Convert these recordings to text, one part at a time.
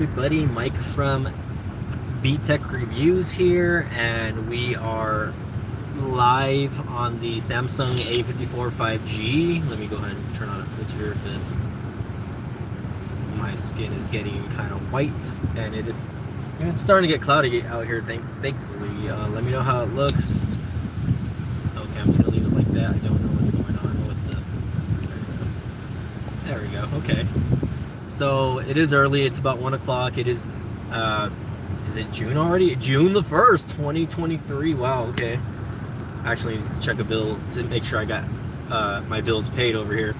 Everybody, Mike from B-Tech Reviews here, and we are live on the Samsung A54 5G. Let me go ahead and turn on a filter here because my skin is getting kind of white, and it's starting to get cloudy out here, thankfully. Let me know how it looks. Okay, I'm just going to leave it like that. I don't know what's going on with the... There we go. Okay. So it is early. It's about 1 o'clock. It is it June already? June the 1st, 2023. Wow, okay. Actually, need to check a bill to make sure I got my bills paid over here.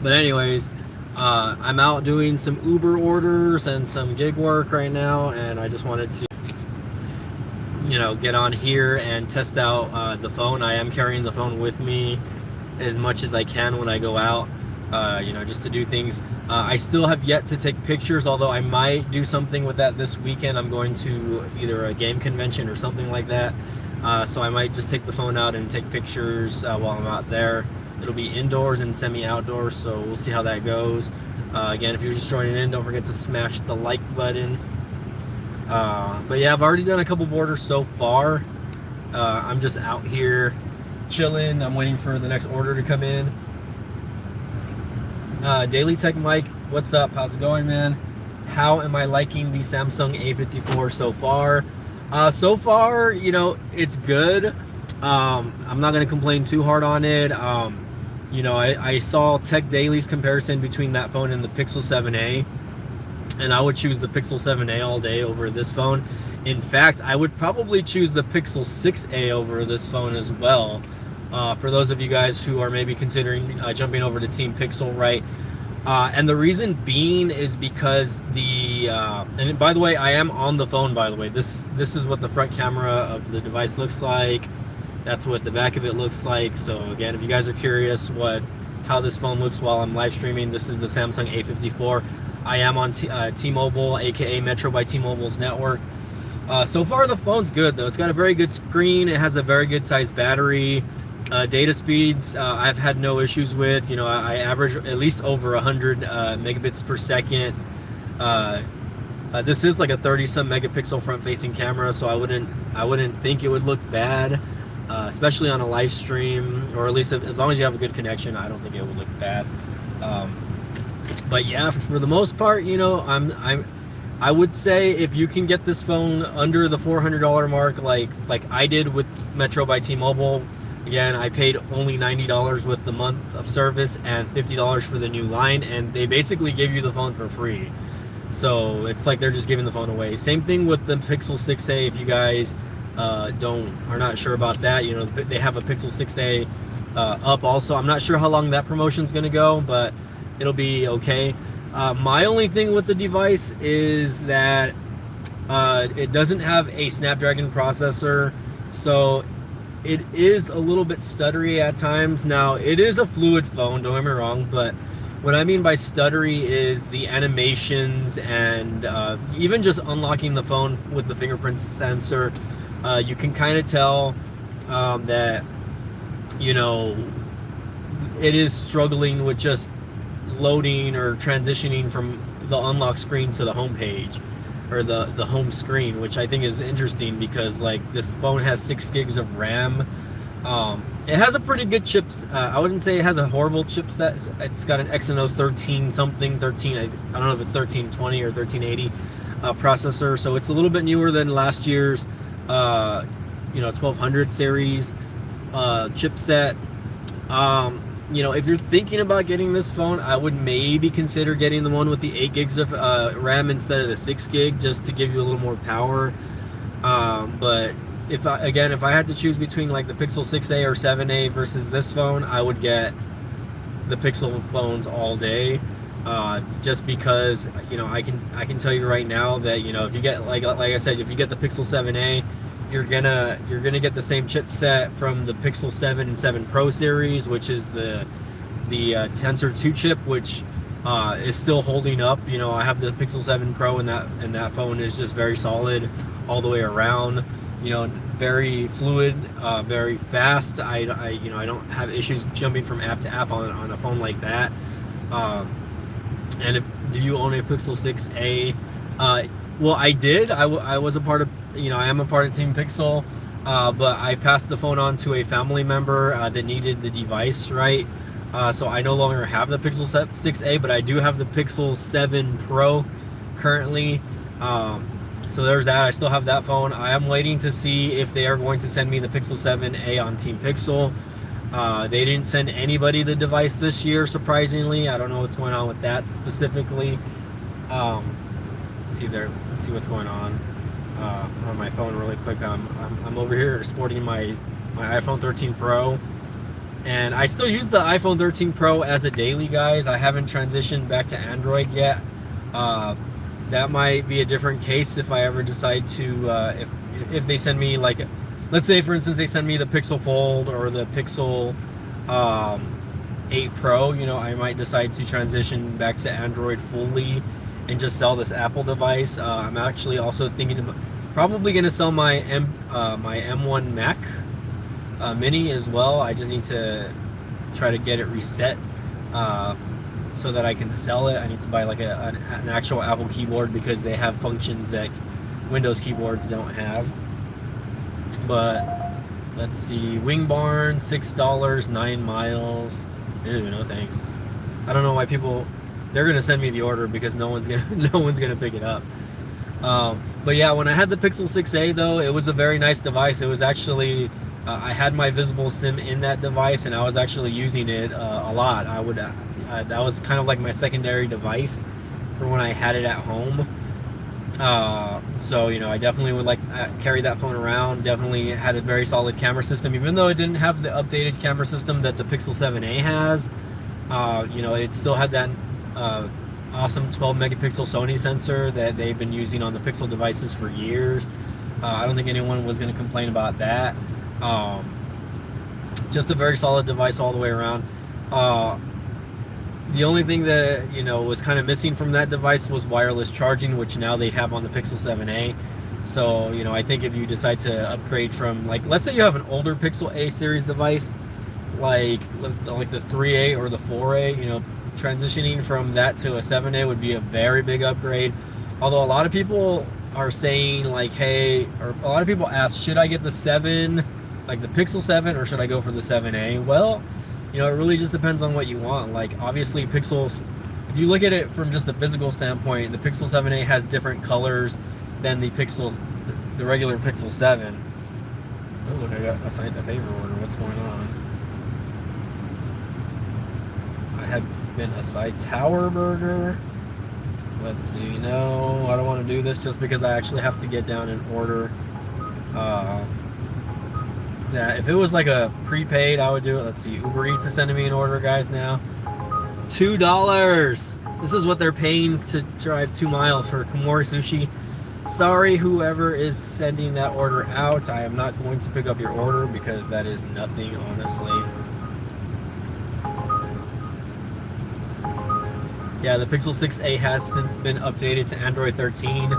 But anyways, I'm out doing some Uber orders and some gig work right now, and I just wanted to, get on here and test out the phone. I am carrying the phone with me as much as I can when I go out. Just to do things. I still have yet to take pictures, although I might do something with that this weekend. I'm going to either a game convention or something like that. So I might just take the phone out and take pictures while I'm out there. It'll be indoors and semi-outdoors, so we'll see how that goes. Again, if you're just joining in, don't forget to smash the like button. But yeah, I've already done a couple of orders so far. I'm just out here chilling. I'm waiting for the next order to come in. Daily Tech Mike, what's up? How's it going, man? How am I liking the Samsung A54 so far? So far, it's good. I'm not going to complain too hard on it. I saw Tech Daily's comparison between that phone and the Pixel 7a, and I would choose the Pixel 7a all day over this phone. In fact, I would probably choose the Pixel 6a over this phone as well. For those of you guys who are maybe considering jumping over to Team Pixel, right? And the reason being is because and by the way, I am on the phone, by the way. This is what the front camera of the device looks like. That's what the back of it looks like. So again, if you guys are curious how this phone looks while I'm live streaming, this is the Samsung A54. I am on T-Mobile, aka Metro by T-Mobile's network. So far the phone's good though. It's got a very good screen. It has a very good sized battery. Data speeds, I've had no issues with. I average at least over 100 megabits per second. This is like a 30-some megapixel front-facing camera, so I wouldn't think it would look bad, especially on a live stream, or at least as long as you have a good connection. I don't think it would look bad. But yeah, for the most part, I would say if you can get this phone under the $400 mark, like I did with Metro by T-Mobile. Again, I paid only $90 with the month of service and $50 for the new line, and they basically give you the phone for free. So it's like they're just giving the phone away. Same thing with the Pixel 6a. If you guys are not sure about that, they have a Pixel 6a up also. I'm not sure how long that promotion's going to go, but it'll be okay. My only thing with the device is that it doesn't have a Snapdragon processor, so it is a little bit stuttery at times. Now, it is a fluid phone, don't get me wrong, but what I mean by stuttery is the animations and even just unlocking the phone with the fingerprint sensor. You can kind of tell that, it is struggling with just loading or transitioning from the unlock screen to the home page. Or the home screen, which I think is interesting because this phone has 6 gigs of RAM. It has a pretty good chips. I wouldn't say it has a horrible chipset. It's got an Exynos 13 something, I don't know if it's 1320 or 1380 processor. So it's a little bit newer than last year's 1200 series chipset. If you're thinking about getting this phone, I would maybe consider getting the one with the 8 gigs of RAM instead of the 6 gig, just to give you a little more power. But if I had to choose between the Pixel 6a or 7a versus this phone, I would get the Pixel phones all day. Just because I can tell you right now that if you get like I said, if you get the Pixel 7a, you're gonna get the same chipset from the Pixel 7 and 7 Pro series, which is the Tensor 2 chip, which is still holding up. I have the Pixel 7 Pro, and that phone is just very solid all the way around. Very fluid, very fast. I don't have issues jumping from app to app on a phone like that. And do you own a Pixel 6a? Well, I did. I was a part of, I am a part of Team Pixel, but I passed the phone on to a family member that needed the device, right? So I no longer have the Pixel 6a, but I do have the Pixel 7 Pro currently. So there's that. I still have that phone. I am waiting to see if they are going to send me the Pixel 7a on Team Pixel. They didn't send anybody the device this year, surprisingly. I don't know what's going on with that specifically. Let's see what's going on my phone really quick. I'm over here sporting my iPhone 13 Pro, and I still use the iPhone 13 Pro as a daily, guys. I haven't transitioned back to Android yet. That might be a different case if I ever decide to, if they send me, like, let's say for instance they send me the Pixel Fold or the Pixel 8 Pro, I might decide to transition back to Android fully and just sell this Apple device. I'm actually also thinking about probably going to sell my M1 Mac Mini as well. I just need to try to get it reset so that I can sell it. I need to buy like an actual Apple keyboard because they have functions that Windows keyboards don't have. But let's see, Wing Barn, $6, 9 miles. Ew, no thanks. I don't know why people, they're gonna send me the order because no one's gonna pick it up. But yeah, when I had the Pixel 6a though, it was a very nice device. It was actually, I had my visible SIM in that device and I was actually using it a lot. That was kind of like my secondary device for when I had it at home. So I definitely would carry that phone around. Definitely had a very solid camera system, even though it didn't have the updated camera system that the Pixel 7a has. It still had that awesome 12 megapixel Sony sensor that they've been using on the Pixel devices for years. I don't think anyone was going to complain about that. Just a very solid device all the way around. The only thing that was kind of missing from that device was wireless charging, which now they have on the Pixel 7a. So I think if you decide to upgrade from, like, let's say you have an older Pixel A series device, like the 3a or the 4a, transitioning from that to a 7a would be a very big upgrade. Although a lot of people are saying, like, hey, or a lot of people ask, should I get the 7, like the Pixel 7, or should I go for the 7a? Well, it really just depends on what you want. Like, obviously Pixels, if you look at it from just a physical standpoint, the Pixel 7a has different colors than the regular Pixel 7. Oh, look, I got assigned a favor order. What's going on? I have been assigned Tower Burger. Let's see. No, I don't want to do this just because I actually have to get down and order. Yeah, if it was like a prepaid, I would do it. Let's see. Uber Eats is sending me an order, guys, now. $2. This is what they're paying to drive 2 miles for Komori Sushi. Sorry, whoever is sending that order out. I am not going to pick up your order because that is nothing, honestly. Yeah, the Pixel 6a has since been updated to Android 13.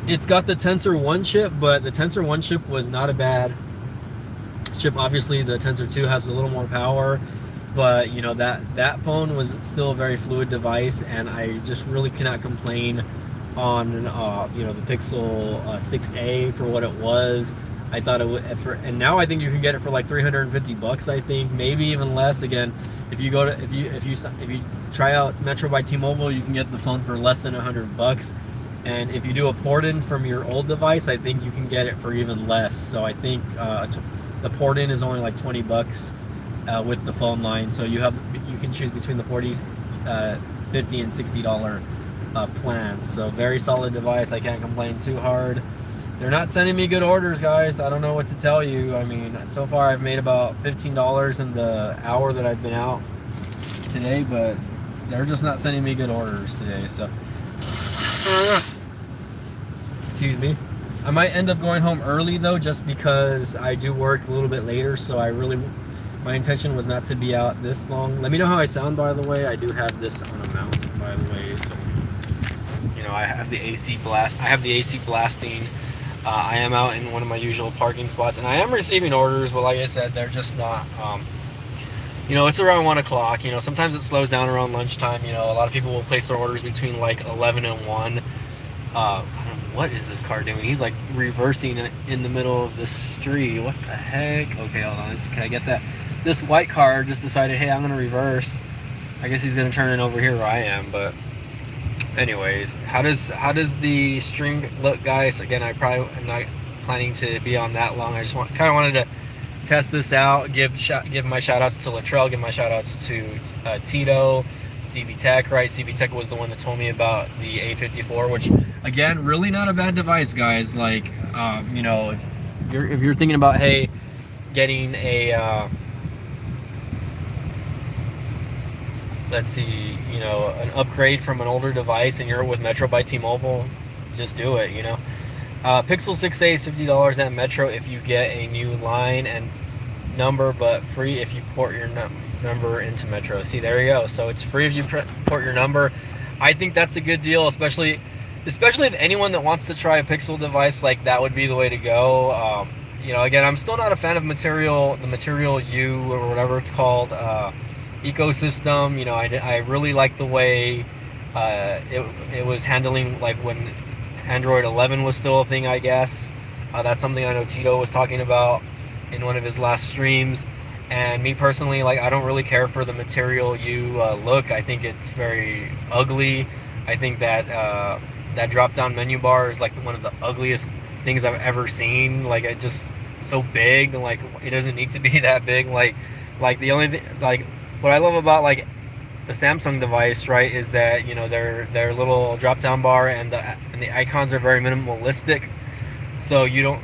It's got the Tensor 1 chip, but the Tensor 1 chip was not a bad chip. Obviously, the Tensor 2 has a little more power, but that phone was still a very fluid device, and I just really cannot complain on the Pixel 6a for what it was. I thought it would, and now I think you can get it for like $350. I think maybe even less. Again, if you try out Metro by T-Mobile, you can get the phone for less than $100. And if you do a port-in from your old device, I think you can get it for even less. So I think the port-in is only like $20 with the phone line. So you can choose between the $40, $50, and $60 plans. So very solid device. I can't complain too hard. They're not sending me good orders, guys. I don't know what to tell you. I mean, so far I've made about $15 in the hour that I've been out today, but they're just not sending me good orders today. So excuse me. I might end up going home early though, just because I do work a little bit later. So my intention was not to be out this long. Let me know how I sound, by the way. I do have this on a mount, by the way. So I have the AC blast. I have the AC blasting. I am out in one of my usual parking spots, and I am receiving orders, but like I said, they're just not You know, it's around 1 o'clock. You know, sometimes it slows down around lunchtime. You know, a lot of people will place their orders between like 11 and 1. I don't know, what is this car doing? He's like reversing it in the middle of the street. What the heck? Okay, hold on. Can I get that? This white car just decided, hey, I'm going to reverse. I guess he's going to turn in over here where I am, but anyways, how does the stream look, guys? Again, I probably am not planning to be on that long. I just kind of wanted to test this out, give my shout outs to Latrell, give my shout outs to Tito, CV Tech, right? CV Tech was the one that told me about the A54, which again, really not a bad device, guys. Like, you know, if you're thinking about, hey, getting a let's see, you know, an upgrade from an older device and you're with Metro by T-Mobile, just do it, you know. Pixel 6a is $50 at Metro if you get a new line and number, but free if you port your number into Metro. See, there you go. So it's free if you port your number. I think that's a good deal, especially if anyone that wants to try a Pixel device, like that would be the way to go. You know, again, I'm still not a fan of the Material U or whatever it's called ecosystem. You know, I really like the way it was handling, like when Android 11 was still a thing, I guess. That's something I know Tito was talking about in one of his last streams. And me personally, like, I don't really care for the Material U look. I think it's very ugly. I think that that drop-down menu bar is like one of the ugliest things I've ever seen. Like, it just so big. Like, it doesn't need to be that big. Like the only thing, like, what I love about like the Samsung device, right, is that, you know, their little drop-down bar and the icons are very minimalistic. So you don't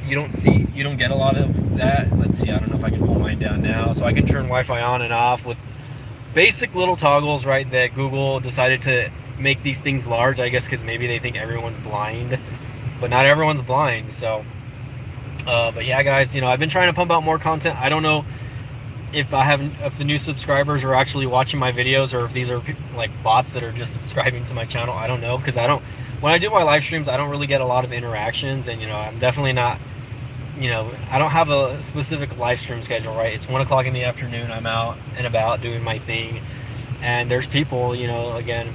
get a lot of that. Let's see, I don't know if I can pull mine down now. So I can turn Wi-Fi on and off with basic little toggles, right, that Google decided to make these things large, I guess, because maybe they think everyone's blind, but not everyone's blind. So but yeah, guys, you know, I've been trying to pump out more content. I don't know if the new subscribers are actually watching my videos, or if these are like bots that are just subscribing to my channel. I don't know, because when I do my live streams, I don't really get a lot of interactions, and, you know, I'm definitely not, you know, I don't have a specific live stream schedule, right? It's 1 o'clock in the afternoon, I'm out and about doing my thing, and there's people, you know, again,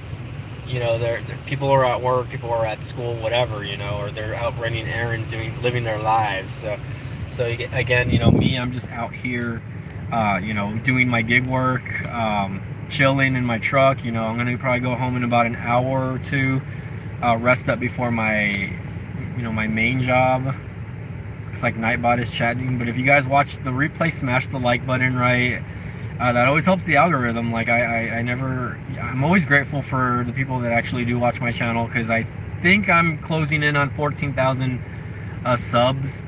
you know, people are at work, people are at school, whatever, you know, or they're out running errands, living their lives. So again, you know, me, I'm just out here, you know, doing my gig work, chilling in my truck. You know, I'm gonna probably go home in about an hour or two, rest up before my main job. Looks like Nightbot is chatting, but if you guys watch the replay, smash the like button, right? That always helps the algorithm. Like, I'm always grateful for the people that actually do watch my channel, because I think I'm closing in on 14,000 subs.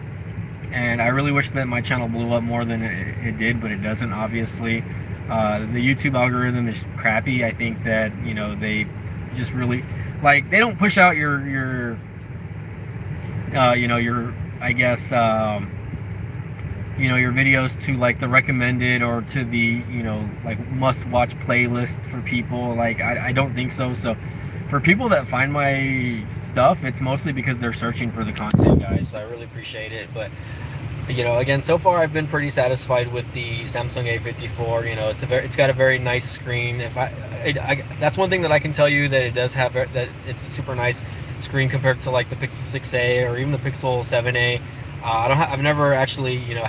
And I really wish that my channel blew up more than it did, but it doesn't, obviously. The YouTube algorithm is crappy. I think that, you know, they just really, like, they don't push out your you know, your, I guess, you know, your videos to like the recommended or to the, you know, like must-watch playlist for people. Like, I don't think so. So for people that find my stuff, it's mostly because they're searching for the content, guys. So I really appreciate it. But, you know, again, so far I've been pretty satisfied with the Samsung A54. You know, it's got a very nice screen. That's one thing that I can tell you, that it does have, that it's a super nice screen compared to like the Pixel 6a or even the Pixel 7a. I've never actually, you know,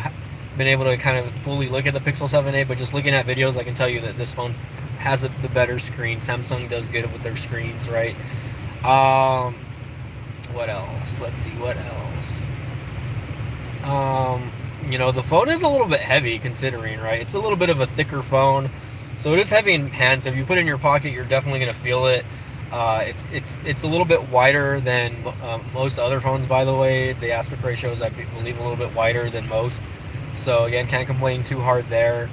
been able to kind of fully look at the Pixel 7a, but just looking at videos, I can tell you that this phone has the better screen. Samsung does good with their screens, right? What else? Let's see, what else? You know, the phone is a little bit heavy, considering, right? It's a little bit of a thicker phone, so it is heavy in hands. If you put it in your pocket, you're definitely going to feel it. It's a little bit wider than most other phones, by the way. The aspect ratio is, I believe, a little bit wider than most. So again, can't complain too hard there.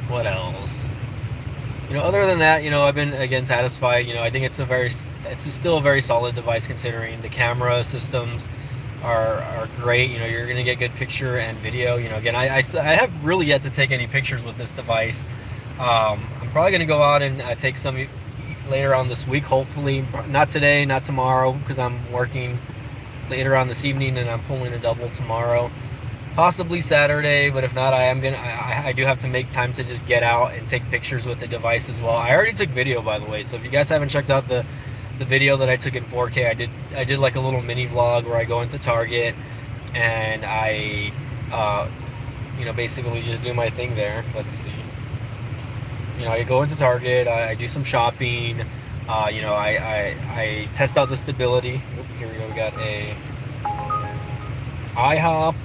What else? You know, other than that, you know, I've been, again, satisfied. You know, I think it's still a very solid device, considering the camera systems are great. You know, you're gonna get good picture and video. You know, again, I have really yet to take any pictures with this device. I'm probably gonna go out and take some later on this week, hopefully. Not today, not tomorrow, because I'm working later on this evening and I'm pulling a double tomorrow. possibly Saturday, but if not, I do have to make time to just get out and take pictures with the device as well. I already took video, by the way, so if you guys haven't checked out the video that I took in 4K, I did like a little mini vlog where I go into Target and I basically just do my thing there. Let's see. I go into Target, I do some shopping, I test out the stability. Oop, here we go, we got a IHOP,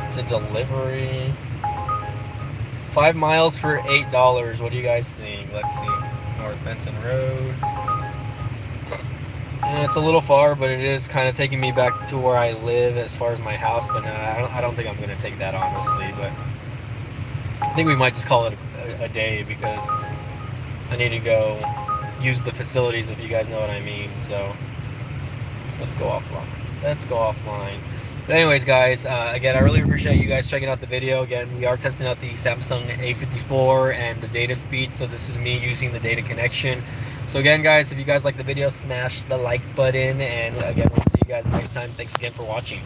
it's a delivery, 5 miles for $8. What do you guys think? Let's see. North Benson Road. It's a little far, but it is kind of taking me back to where I live as far as my house, but I don't think I'm going to take that, honestly, but I think we might just call it a day because I need to go use the facilities, if you guys know what I mean. So let's go offline. But anyways, guys, again, I really appreciate you guys checking out the video. Again, we are testing out the Samsung A54 and the data speed. So this is me using the data connection. So again, guys, if you guys like the video, smash the like button. And again, we'll see you guys next time. Thanks again for watching.